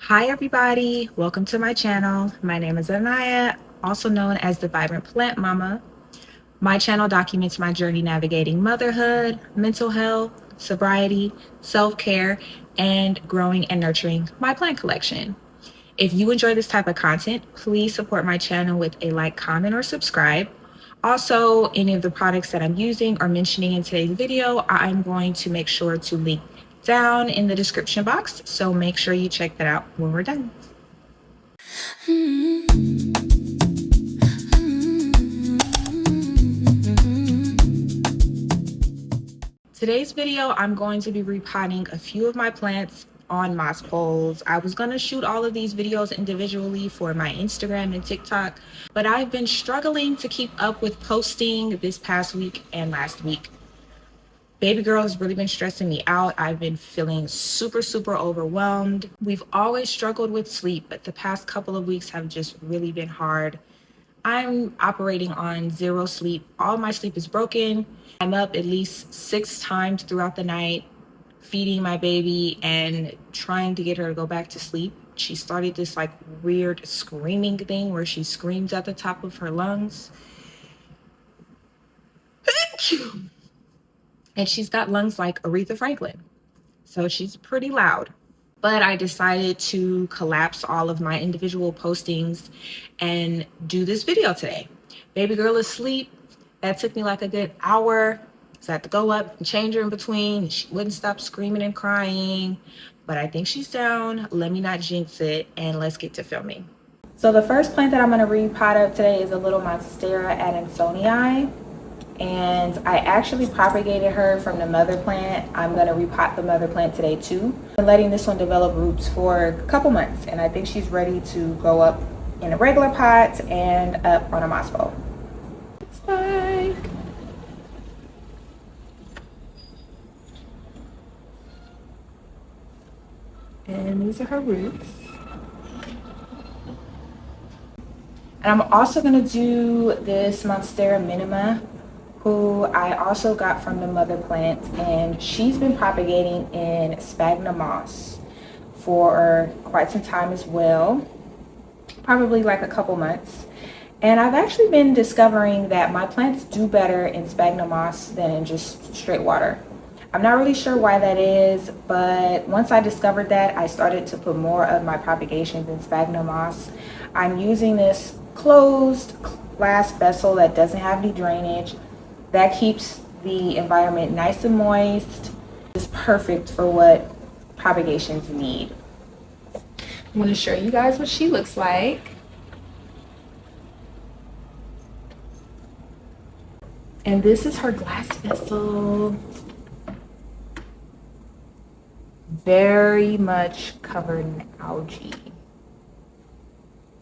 Hi everybody, welcome to my channel. My name is Anaya, also known as the Vibrant Plant Mama. My channel documents my journey navigating motherhood, mental health, sobriety, self-care, and growing and nurturing my plant collection. If you enjoy this type of content, please support my channel with a like, comment, or subscribe. Also, any of the products that I'm using or mentioning in today's video, I'm going to make sure to link down in the description box, so make sure you check that out when we're done. Today's video, I'm going to be repotting a few of my plants on moss poles. I was going to shoot all of these videos individually for my Instagram and TikTok, but I've been struggling to keep up with posting this past week and last week. Baby girl has really been stressing me out. I've been feeling super overwhelmed. We've always struggled with sleep, but the past couple of weeks have just really been hard. I'm operating on zero sleep. All my sleep is broken. I'm up at least 6 times throughout the night, feeding my baby and trying to get her to go back to sleep. She started this like weird screaming thing where she screams at the top of her lungs. And she's got lungs like Aretha Franklin. So she's pretty loud. But I decided to collapse all of my individual postings and do this video today. Baby girl is asleep. That took me like a good hour. So I had to go up and change her in between. She wouldn't stop screaming and crying. But I think she's down. Let me not jinx it, and let's get to filming. So the first plant that I'm going to repot up today is a little Monstera Adansonii. And I actually propagated her from the mother plant. I'm going to repot the mother plant today too. I'm letting this one develop roots for a couple months, and I think she's ready to go up in a regular pot and up on a moss pole. It's like, and these are her roots. And I'm also going to do this Monstera Minima, who I also got from the mother plant, and she's been propagating in sphagnum moss for quite some time as well, probably like a couple months. And I've actually been discovering that my plants do better in sphagnum moss than in just straight water. I'm not really sure why that is, but once I discovered that, I started to put more of my propagations in sphagnum moss. I'm using this closed glass vessel that doesn't have any drainage. That keeps the environment nice and moist. It's perfect for what propagations need. I'm going to show you guys what she looks like. And this is her glass vessel. Very much covered in algae.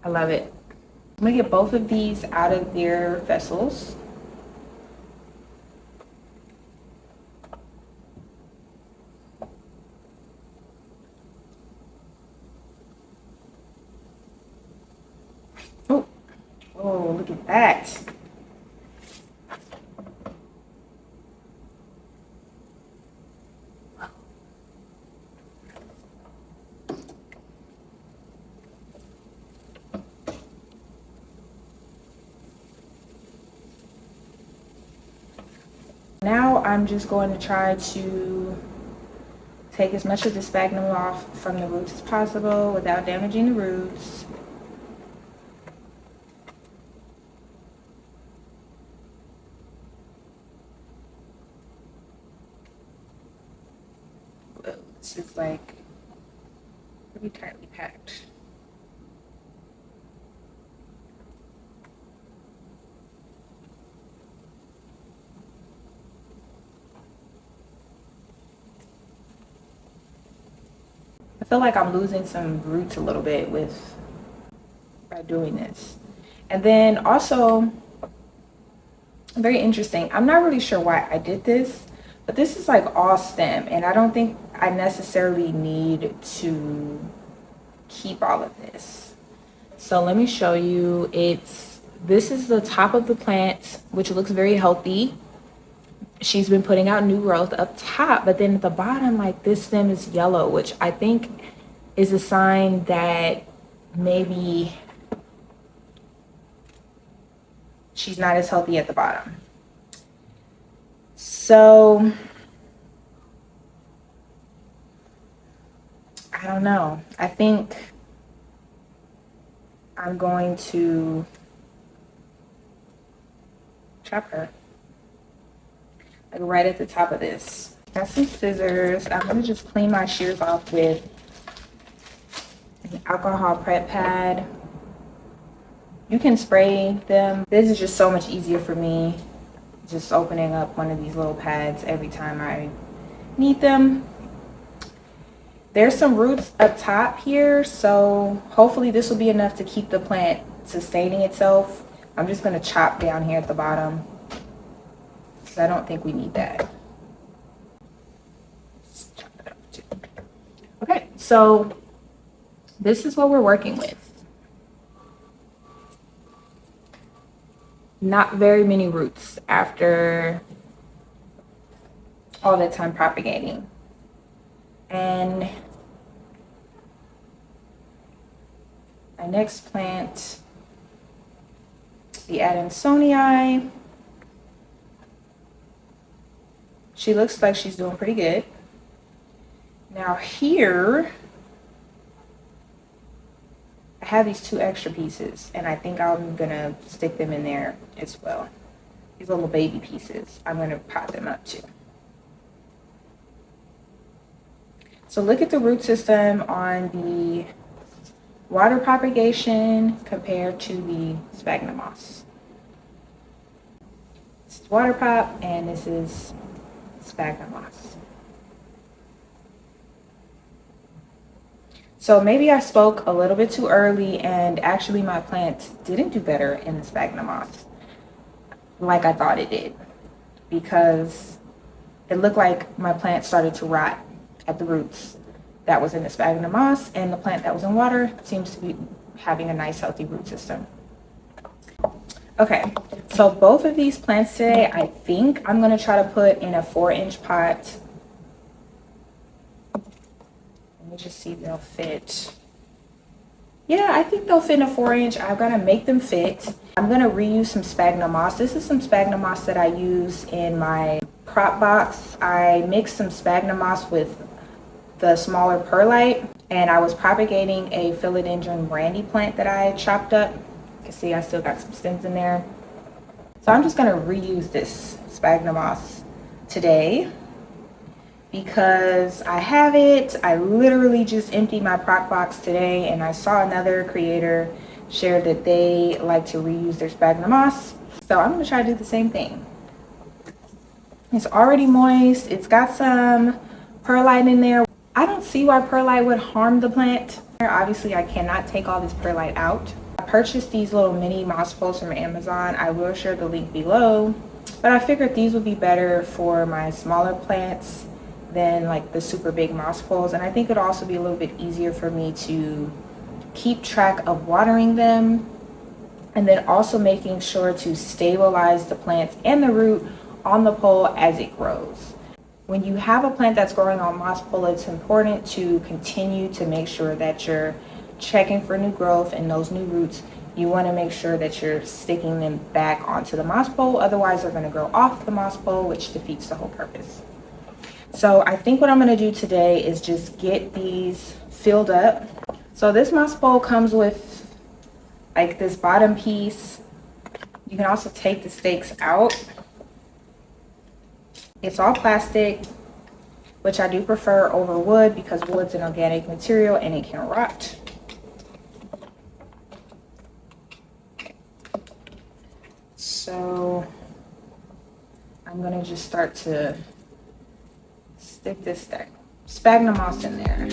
I love it. I'm going to get both of these out of their vessels. Oh, look at that. Now I'm just going to try to take as much of the sphagnum off from the roots as possible without damaging the roots. This is like pretty tightly packed. I feel like I'm losing some roots a little bit by doing this. And then also, very interesting, I'm not really sure why I did this, but this is like all stem, and I don't think I necessarily need to keep all of this. So let me show you. This is the top of the plant, which looks very healthy. She's been putting out new growth up top, but then at the bottom, like, this stem is yellow, which I think is a sign that maybe she's not as healthy at the bottom. So I don't know. I think I'm going to chop her, like right at the top of this. Got some scissors. I'm gonna just clean my shears off with an alcohol prep pad. You can spray them. This is just so much easier for me, just opening up one of these little pads every time I need them. There's some roots up top here, so hopefully this will be enough to keep the plant sustaining itself. I'm just going to chop down here at the bottom, because I don't think we need that. Just chop it up too. Okay, so this is what we're working with. Not very many roots after all that time propagating. And my next plant, the Adansonii, she looks like she's doing pretty good. Now here, I have these 2 extra pieces, and I think I'm gonna stick them in there as well. These little baby pieces, I'm gonna pot them up too. So look at the root system on the water propagation compared to the sphagnum moss. This is water pop, and this is sphagnum moss. So maybe I spoke a little bit too early, and actually my plant didn't do better in the sphagnum moss like I thought it did, because it looked like my plant started to rot at the roots that was in the sphagnum moss, and the plant that was in water seems to be having a nice healthy root system. Okay, so both of these plants today, I think I'm going to try to put in a 4-inch pot. Let me just see if they'll fit. Yeah, I think they'll fit in a 4-inch. I'm going to make them fit. I'm going to reuse some sphagnum moss. This is some sphagnum moss that I use in my prop box. I mixed some sphagnum moss with the smaller perlite, and I was propagating a philodendron brandy plant that I chopped up. You can see I still got some stems in there. So I'm just going to reuse this sphagnum moss today because I have it. I literally just emptied my prop box today, and I saw another creator share that they like to reuse their sphagnum moss. So I'm going to try to do the same thing. It's already moist. It's got some perlite in there. I don't see why perlite would harm the plant. Obviously, I cannot take all this perlite out. I purchased these little mini moss poles from Amazon. I will share the link below, but I figured these would be better for my smaller plants than like the super big moss poles, and I think it'd also be a little bit easier for me to keep track of watering them, and then also making sure to stabilize the plants and the root on the pole as it grows. When you have a plant that's growing on moss pole, it's important to continue to make sure that you're checking for new growth and those new roots. You want to make sure that you're sticking them back onto the moss pole, otherwise they're going to grow off the moss pole, which defeats the whole purpose. So I think what I'm going to do today is just get these filled up. So this moss pole comes with like this bottom piece. You can also take the stakes out. It's all plastic, which I do prefer over wood because wood's an organic material and it can rot. So I'm gonna just start to stick this sphagnum moss in there.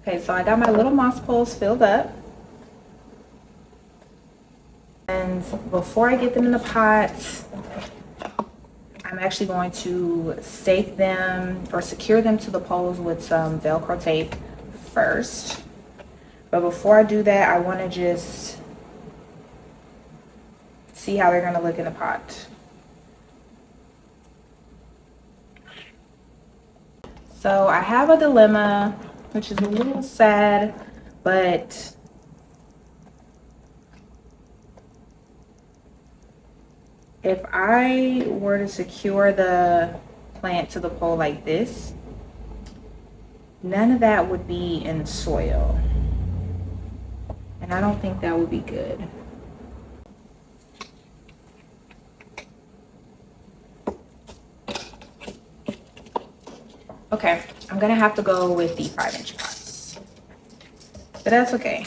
Okay, so I got my little moss poles filled up. And before I get them in the pot, I'm actually going to stake them or secure them to the poles with some Velcro tape first. But before I do that, I want to just see how they're going to look in the pot. So I have a dilemma, which is a little sad, but if I were to secure the plant to the pole like this, none of that would be in soil. And I don't think that would be good. Okay, I'm gonna have to go with the 5-inch pots, but that's okay.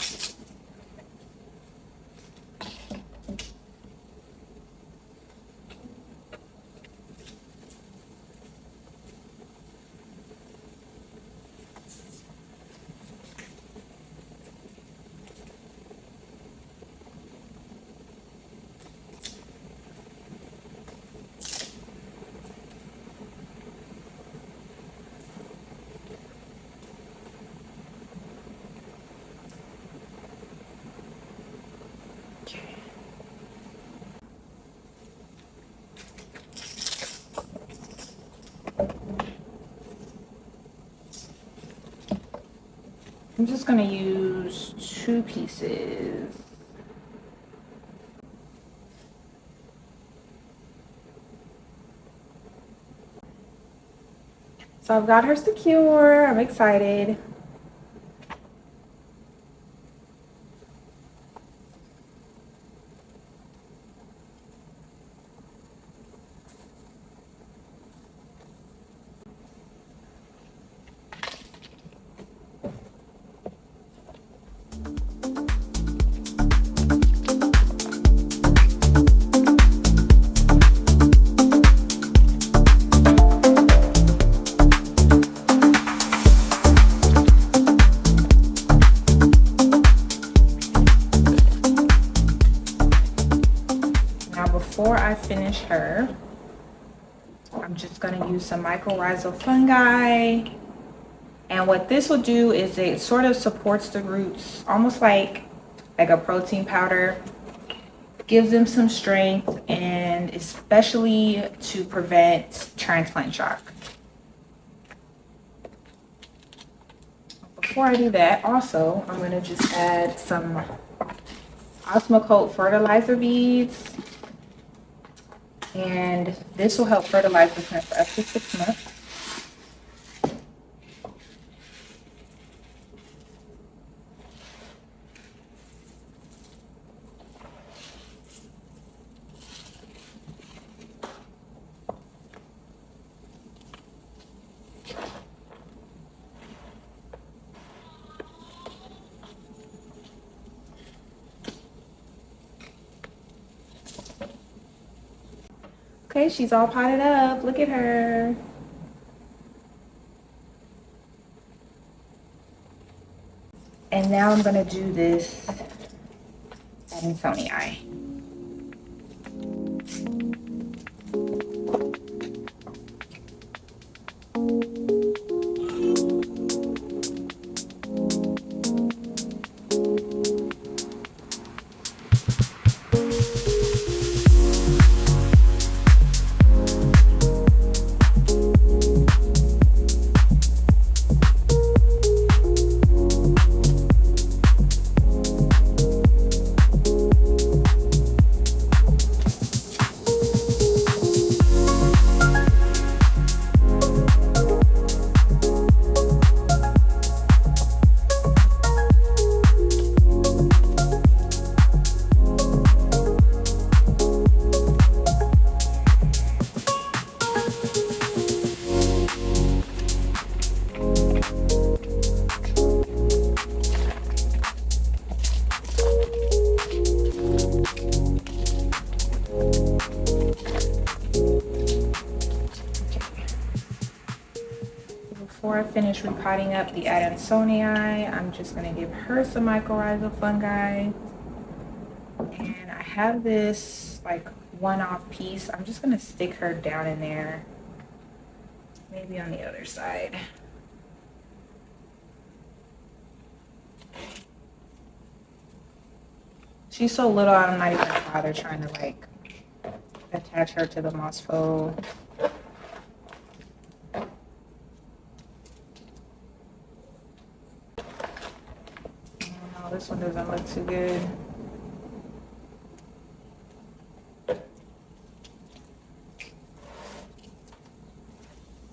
I'm just gonna use 2 pieces. So I've got her secure. I'm excited. Before I finish her, I'm just going to use some mycorrhizal fungi. And what this will do is it sort of supports the roots, almost like a protein powder. Gives them some strength, and especially to prevent transplant shock. Before I do that, also, I'm going to just add some Osmocote fertilizer beads. And this will help fertilize the plant for up to 6 months. Okay, she's all potted up. Look at her. And now I'm gonna do this Adansonii. before I finish repotting up the Adansonii, I'm just going to give her some mycorrhizal fungi. And I have this like one-off piece. I'm just going to stick her down in there, maybe on the other side. She's so little, I'm not even gonna bother trying to like attach her to the moss pole. No, this one doesn't look too good.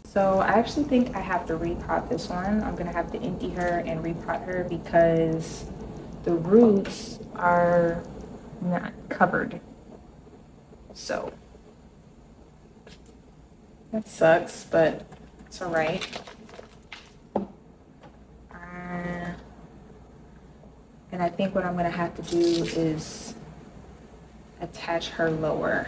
So I actually think I have to repot this one. I'm gonna have to empty her and repot her because the roots are not covered. So that sucks, but it's all right. And I think what I'm gonna have to do is attach her lower.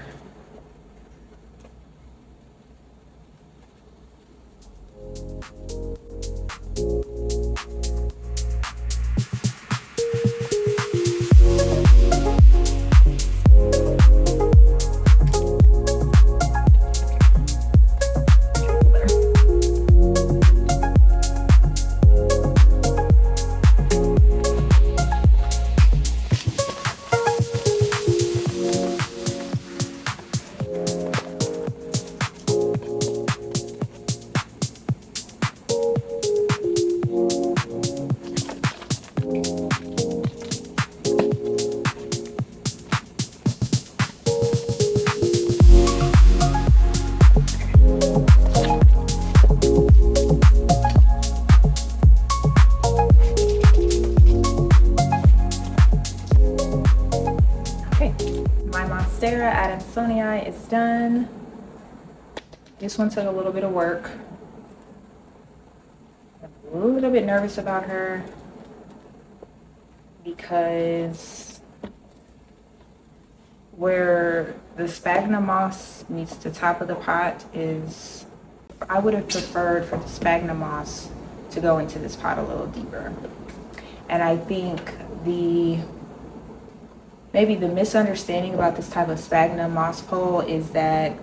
Monstera Adansonii is done. This one took a little bit of work. I'm a little bit nervous about her because where the sphagnum moss meets the top of the pot is, I would have preferred for the sphagnum moss to go into this pot a little deeper. And I think maybe the misunderstanding about this type of sphagnum moss pole is that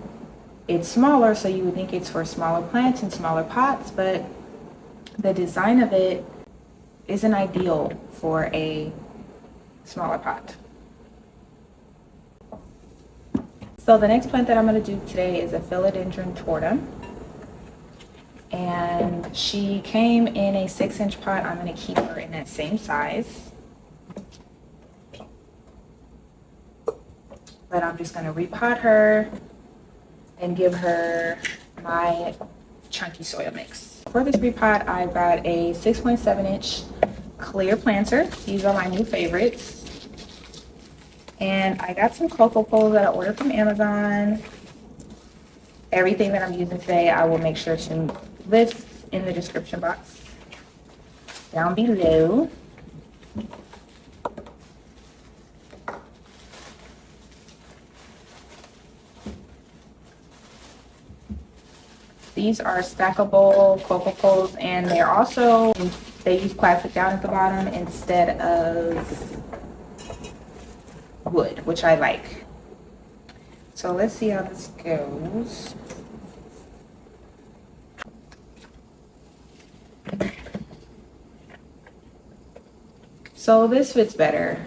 it's smaller, so you would think it's for smaller plants and smaller pots, but the design of it isn't ideal for a smaller pot. So the next plant that I'm going to do today is a Philodendron Tortum. And she came in a 6-inch pot. I'm going to keep her in that same size. But I'm just going to repot her and give her my chunky soil mix. For this repot, I got a 6.7-inch clear planter. These are my new favorites. And I got some Coco poles that I ordered from Amazon. Everything that I'm using today, I will make sure to list in the description box down below. These are stackable Coco poles, and they're also, they use plastic down at the bottom instead of wood, which I like. So let's see how this goes. So this fits better.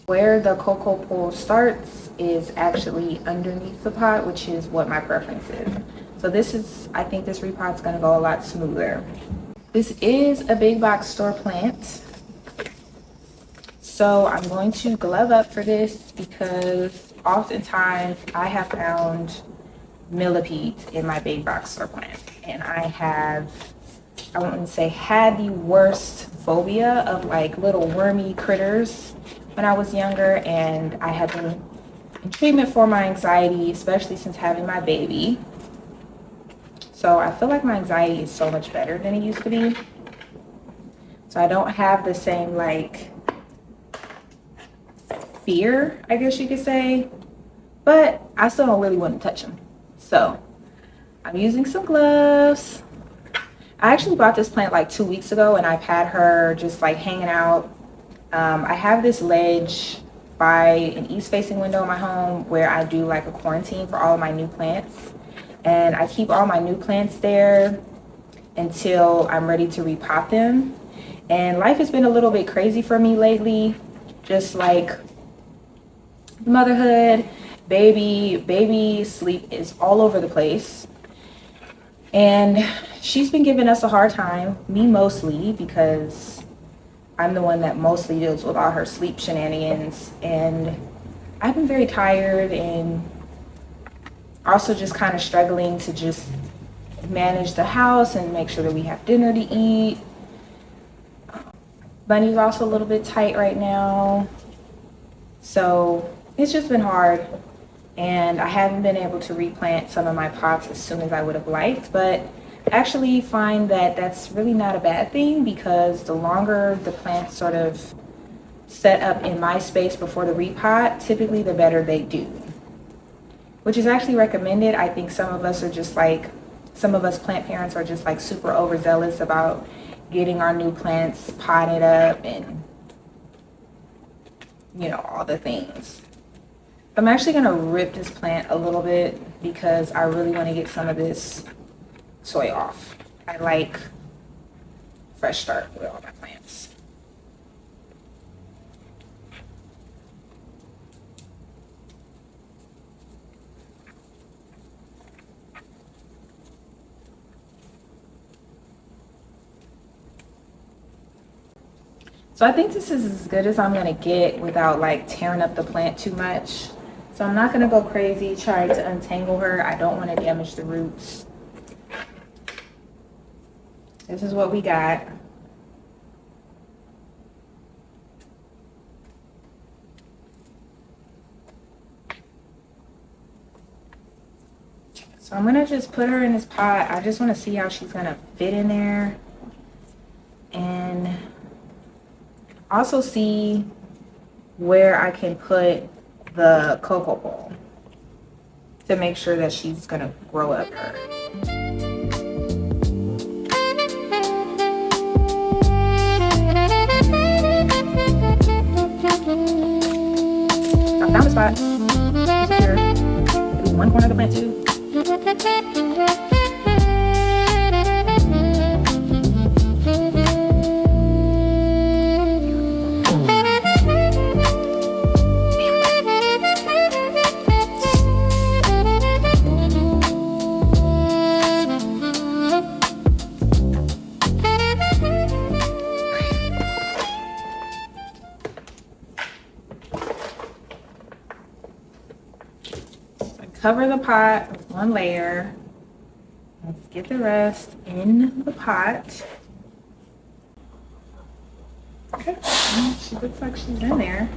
Where the Coco pole starts is actually underneath the pot, which is what my preference is. So this is, I think this repot's gonna go a lot smoother. This is a big box store plant. So I'm going to glove up for this because oftentimes I have found millipedes in my big box store plant. And I wouldn't say had the worst phobia of like little wormy critters when I was younger, and I have been in treatment for my anxiety, especially since having my baby. So I feel like my anxiety is so much better than it used to be. So I don't have the same like fear, I guess you could say, but I still don't really want to touch them. So I'm using some gloves I actually bought this plant like 2 weeks ago, and I've had her just like hanging out. I have this ledge by an east-facing window in my home where I do like a quarantine for all of my new plants. And I keep all my new plants there until I'm ready to repot them. And life has been a little bit crazy for me lately, just like motherhood, baby sleep is all over the place. And she's been giving us a hard time, me mostly, because I'm the one that mostly deals with all her sleep shenanigans. And I've been very tired and also just kind of struggling to just manage the house and make sure that we have dinner to eat. Bunny's also a little bit tight right now. So it's just been hard. And I haven't been able to replant some of my pots as soon as I would have liked, but I actually find that that's really not a bad thing, because the longer the plants sort of set up in my space before the repot, typically the better they do, which is actually recommended. I think some of us plant parents are just like super overzealous about getting our new plants potted up and, you know, all the things. I'm actually gonna rip this plant a little bit because I really want to get some of this soy off. I like fresh start with all my plants. So I think this is as good as I'm gonna get without like tearing up the plant too much. So I'm not gonna go crazy trying to untangle her. I don't want to damage the roots. This is what we got. So I'm gonna just put her in this pot. I just want to see how she's gonna fit in there, and also see where I can put the cocoa bowl to make sure that she's gonna grow up her. I found a spot. Secure. Maybe one corner of the plant too. Cover the pot with one layer. Let's get the rest in the pot. Okay, she looks like she's in there.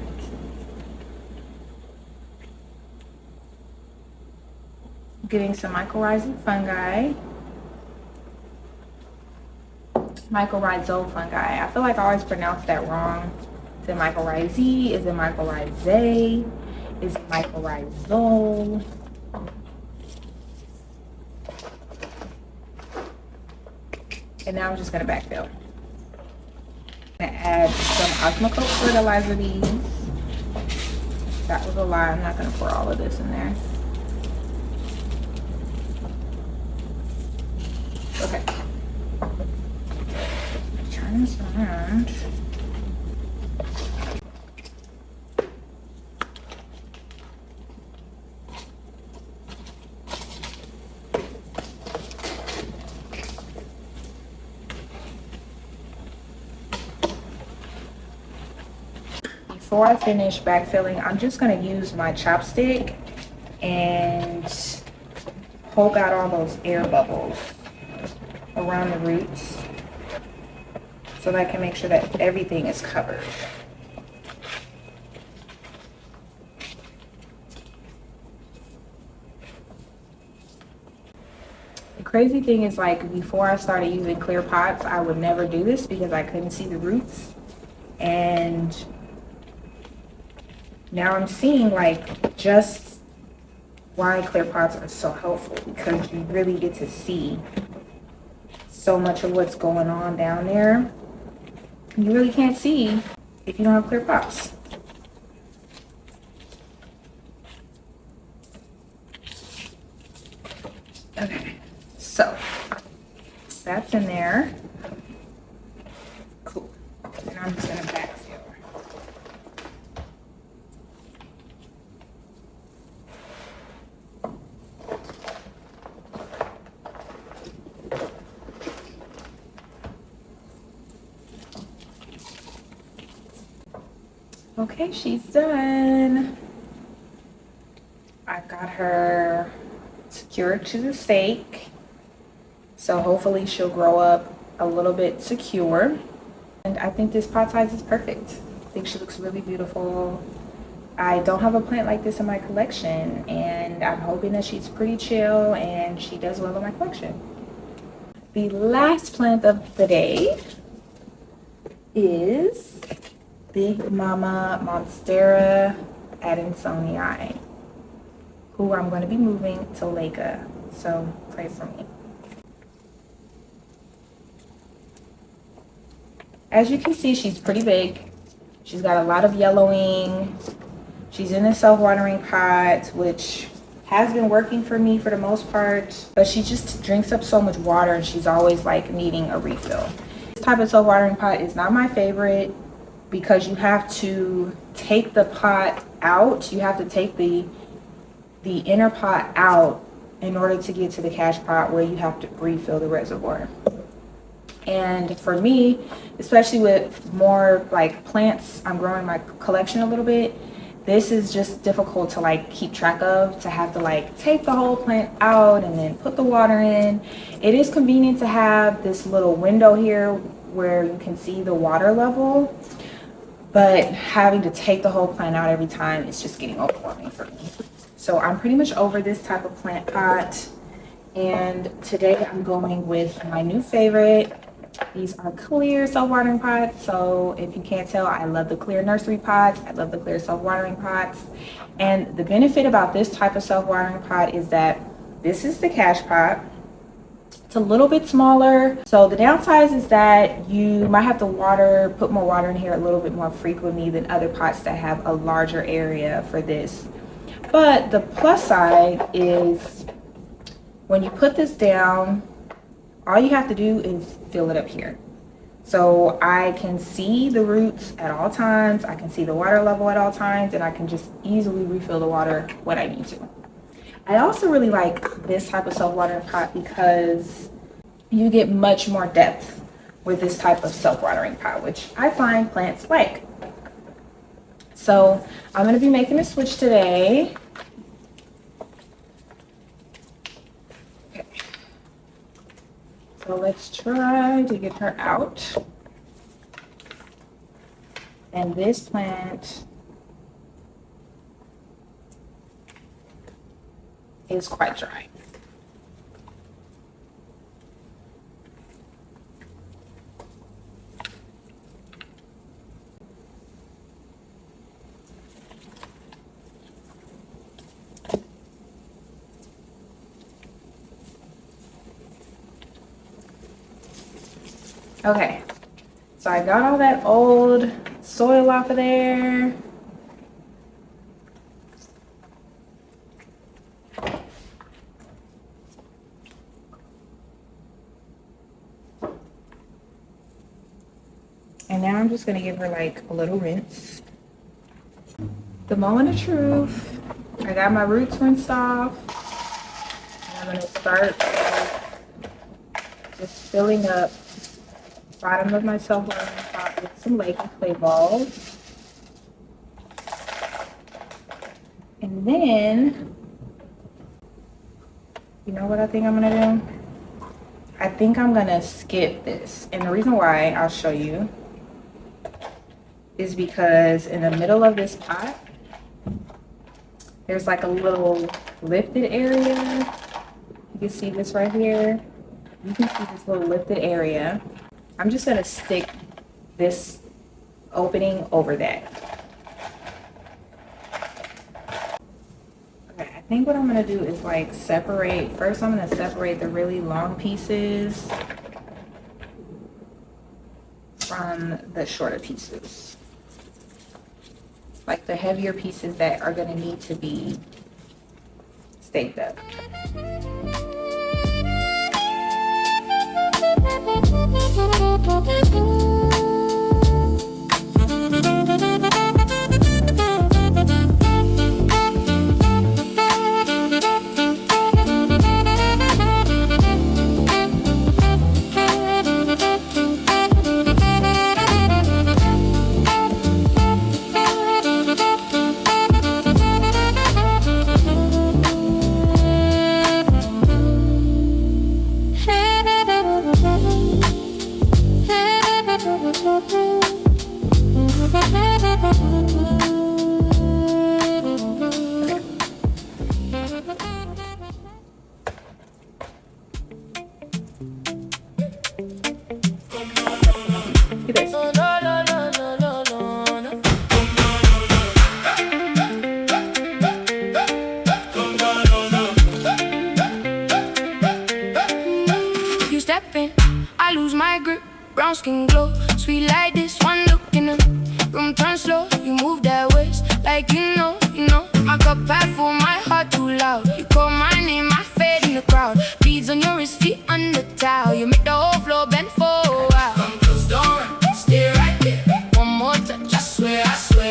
Getting some mycorrhizal fungi. Mycorrhizal fungi. I feel like I always pronounce that wrong. Is it mycorrhizae? Is it mycorrhizae? Is it mycorrhizal? And now I'm just gonna backfill. I'm gonna add some Osmocote fertilizer beads. That was a lot. I'm not gonna pour all of this in there. Okay. Turn this around. Before I finish backfilling, I'm just going to use my chopstick and poke out all those air bubbles around the roots so that I can make sure that everything is covered. The crazy thing is, like, before I started using clear pots, I would never do this because I couldn't see the roots. And now I'm seeing like just why clear pots are so helpful, because you really get to see so much of what's going on down there. You really can't see if you don't have clear pots. Okay, so that's in there. Cool. And I'm just gonna backfill. Okay, she's done. I got her secured to the stake, so hopefully she'll grow up a little bit secure. And I think this pot size is perfect. I think she looks really beautiful. I don't have a plant like this in my collection, and I'm hoping that she's pretty chill and she does well in my collection. The last plant of the day is Big Mama Monstera Adansonii, who I'm going to be moving to LECA, so pray for me. As you can see, she's pretty big. She's got a lot of yellowing. She's in a self-watering pot, which has been working for me for the most part, but she just drinks up so much water and she's always like needing a refill. This type of self-watering pot is not my favorite because you have to take the pot out. You have to take the inner pot out in order to get to the cash pot where you have to refill the reservoir. And for me, especially with more like plants, I'm growing my collection a little bit. This is just difficult to like keep track of, to have to like take the whole plant out and then put the water in. It is convenient to have this little window here where you can see the water level, but having to take the whole plant out every time is just getting overwhelming for me. So I'm pretty much over this type of plant pot, and today I'm going with my new favorite. These are clear self-watering pots. So if you can't tell, I love the clear nursery pots. I love the clear self-watering pots. And the benefit about this type of self-watering pot is that this is the cash pot. It's a little bit smaller. So the downside is that you might have to put more water in here a little bit more frequently than other pots that have a larger area for this. But the plus side is when you put this down, all you have to do is fill it up here. So I can see the roots at all times, I can see the water level at all times, and I can just easily refill the water when I need to. I also really like this type of self-watering pot because you get much more depth with this type of self-watering pot, which I find plants like. So I'm going to be making a switch today. Okay. So let's try to get her out. And this plant is quite dry. Okay, so I got all that old soil off of there. And now I'm just gonna give her like a little rinse. The moment of truth. I got my roots rinsed off. And I'm gonna start just filling up the bottom of my self-watering pot with some LECA clay balls. And then, you know what I think I'm gonna do? I think I'm gonna skip this. And the reason why, I'll show you, is because in the middle of this pot, there's like a little lifted area. You can see this right here. You can see this little lifted area. I'm just gonna stick this opening over that. Okay, I think what I'm gonna do is like separate. First, I'm gonna separate the really long pieces on the shorter pieces, like the heavier pieces that are going to need to be staked up. Brown skin glow, sweet like this. One look in the room turn slow. You move that waist like you know. My cup half full, my heart too loud. You call my name, I fade in the crowd. Beads on your wrist, feet on the towel. You make the whole floor bend for a while. Come close, don't run, stay right there. One more touch, I swear.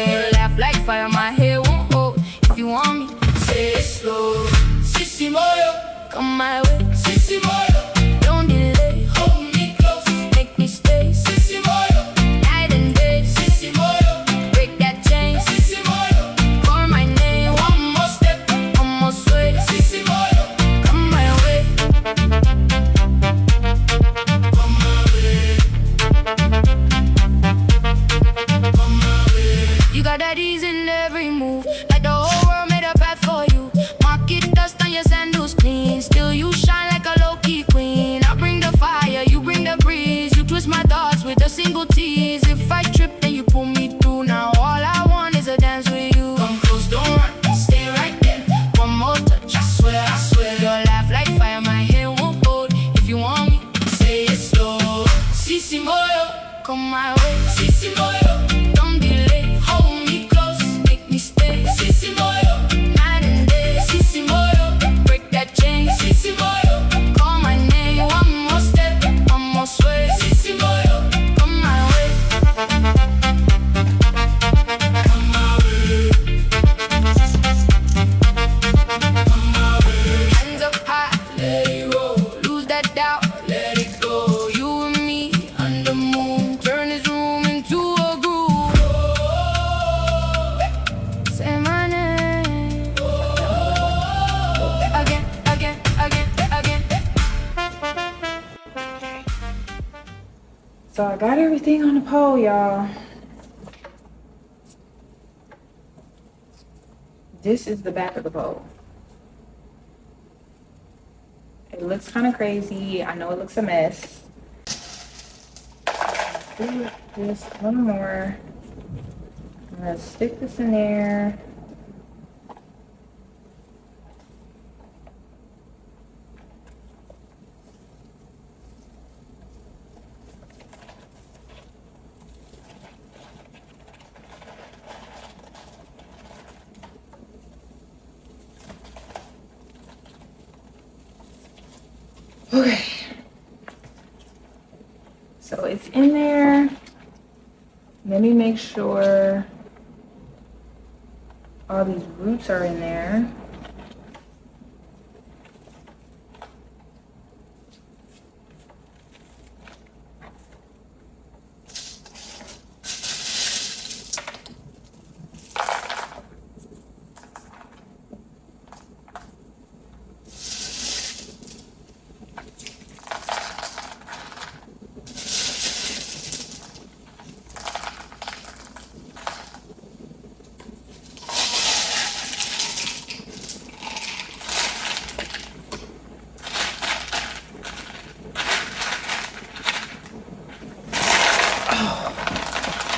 You laugh like fire, my hair won't hold. If you want me, say it slow. Sissy moyo, come my way. Sissy moyo, don't delay. Hold me close, make me stay. Sissy moyo, night and day. Sissy moyo, break that chain. Sissy moyo, call my name. One more step, one more sway. Sissy moyo, come my way. Come my way. Come my way. You got that ease in every move, like the whole world made a path for you. Market dust on your sandals clean, still you shine like a low-key queen. I bring the fire, you bring the breeze. You twist my thoughts with a single tease. If I trip, then you pull me through. Now all I want is a dance with you. Come close, don't run, stay right there. One more touch, I swear. Your laugh like fire, my hair won't hold. If you want me, say it slow. Sissy moyo, come my way. Sissy moyo, don't delay. Hold me close, make me stay. Sissy moyo, night and day. Sissy moyo, break that chain. Sissy moyo, call my name. One more step, one more sway. Sissy moyo, come my way. Come my way. Come my way. Hands up high, let it roll. Lose that doubt, let it go. You and me under moon, turn this room into a groove. Say my name again. So I got everything on the pole, y'all. This is the back of the pole. It looks kind of crazy. I know it looks a mess. Do this a little more. I'm gonna stick this in there. Okay, so it's in there. Let me make sure all these roots are in there.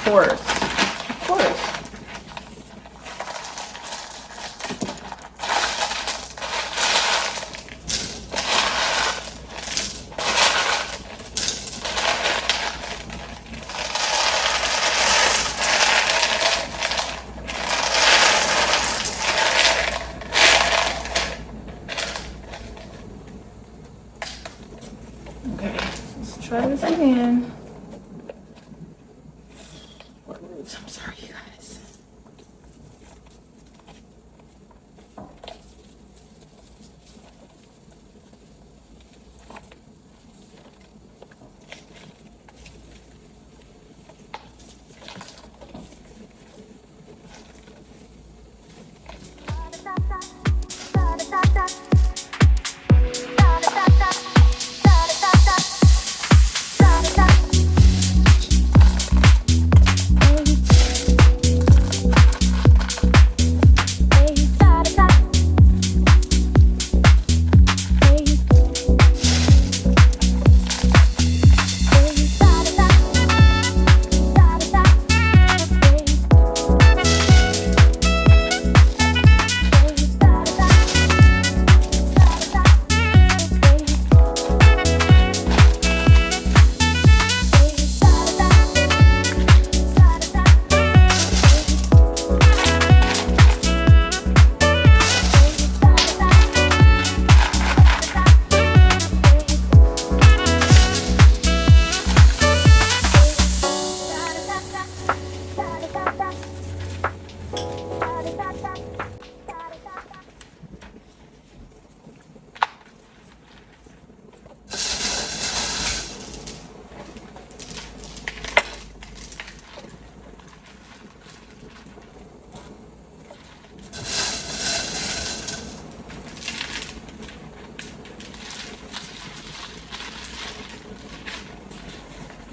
Of course. Okay, let's try this again. I'm sorry, you guys.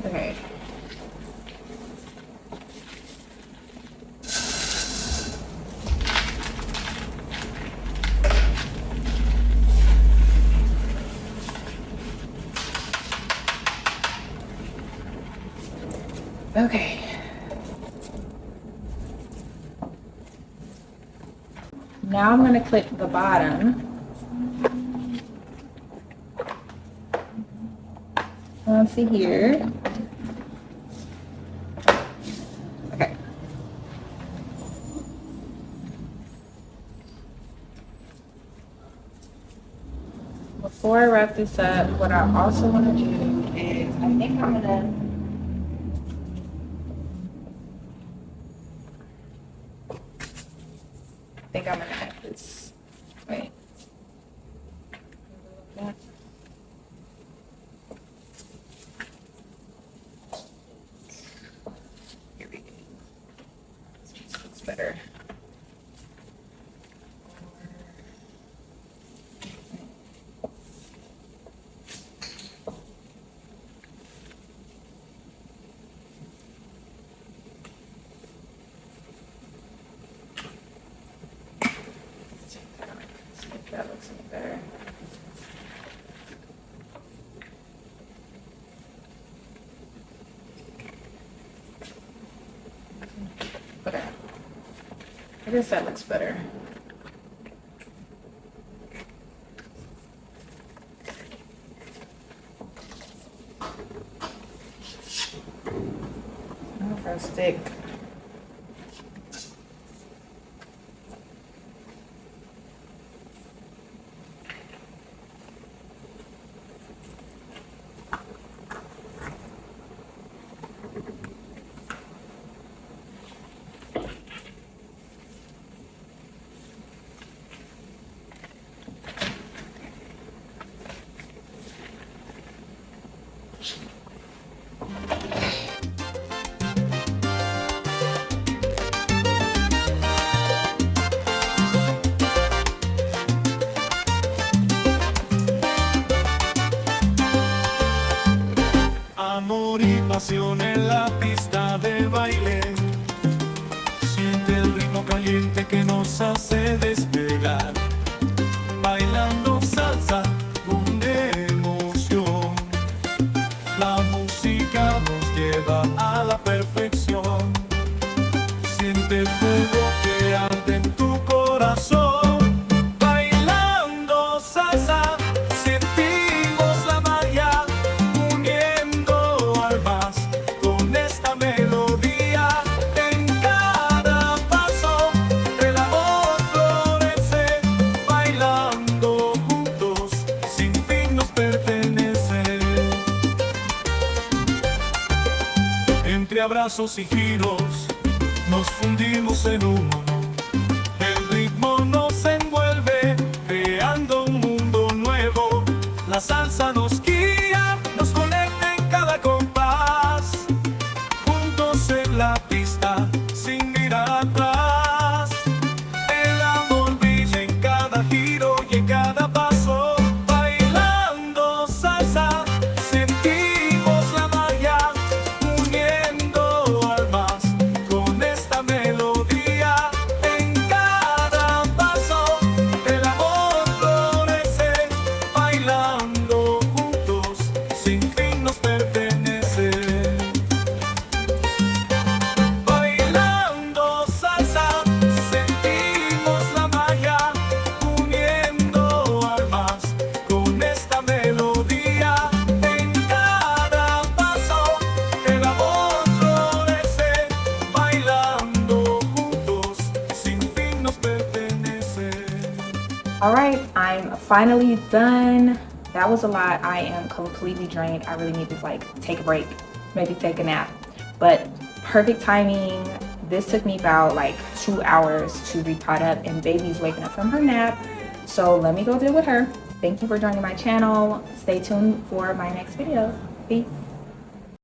Okay. Okay. Now I'm going to click the bottom onto here. Okay. Before I wrap this up, what I also want to do is I think I'm gonna add this. Wait. Here we go. This looks better. That looks better. Okay. I guess that looks better. Now for a stick. Amor y pasión en la pista de baile. Siente el ritmo caliente que nos hace despegar. Bailando salsa con emoción. La música nos lleva a la perfección. Siente el fuego que arde en tu corazón. Bailando salsa, sentimos la magia. Con esta melodía en cada paso el amor Entre abrazos y giros nos fundimos en uno. El ritmo nos envuelve, creando un mundo nuevo. La salsa nos guía, nos conecta en cada compás. Juntos en la pista, sin mirar atrás. El amor brilla en cada giro y en cada paso. Bailando salsa, sentimos la magia, uniendo almas con esta melodía. En cada paso, el amor florece. Bailando juntos, sin fin nos pertenece. Bailando salsa, sentimos la magia, uniendo almas con esta melodía. En cada paso, el amor florece. Bailando juntos, sin fin nos pertenece. All right, I'm finally done. That was a lot. I am completely drained. I really need to like take a break, maybe take a nap. But perfect timing. This took me about like 2 hours to repot up, and baby's waking up from her nap. So let me go deal with her. Thank you for joining my channel. Stay tuned for my next video. Peace.